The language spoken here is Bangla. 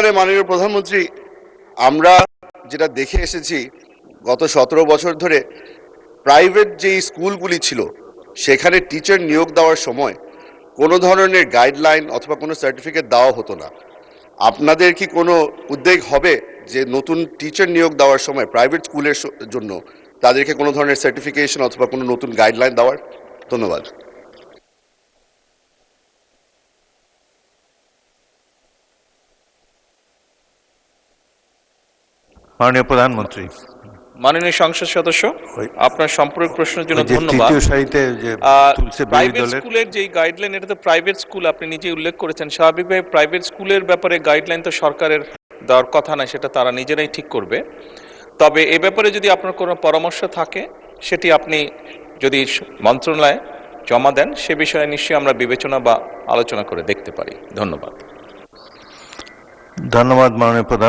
বর্তমানে মাননীয় প্রধানমন্ত্রী, আমরা যেটা দেখে এসেছি গত 17 বছর ধরে প্রাইভেট যে স্কুলগুলি ছিল সেখানে টিচার নিয়োগ দেওয়ার সময় কোনো ধরনের গাইডলাইন অথবা কোনো সার্টিফিকেট দেওয়া হতো না। আপনাদের কি কোনো উদ্যোগ হবে যে নতুন টিচার নিয়োগ দেওয়ার সময় প্রাইভেট স্কুলের জন্য তাদেরকে কোনো ধরনের সার্টিফিকেশন অথবা কোনো নতুন গাইডলাইন দেওয়ার? ধন্যবাদ। মাননীয় প্রধানমন্ত্রী। মাননীয় সংসদ সদস্য, আপনার সম্পূরক প্রশ্নের জন্য ধন্যবাদ। তৃতীয় সারিতে যে তুলসী প্রাইভেট স্কুলের যে গাইডলাইন, এটা তো প্রাইভেট স্কুল, আপনি নিজেই উল্লেখ করেছেন। স্বাভাবিকভাবে প্রাইভেট স্কুলের ব্যাপারে গাইডলাইন তো সরকারের দেওয়ার কথা না, সেটা তারা নিজেরাই ঠিক করবে। তবে এ ব্যাপারে যদি আপনার কোনো পরামর্শ থাকে সেটি আপনি যদি মন্ত্রণালয়ে জমা দেন, সে বিষয়ে নিশ্চয়ই আমরা বিবেচনা বা আলোচনা করে দেখতে পারি। ধন্যবাদ। ধন্যবাদ মাননীয় প্রধান।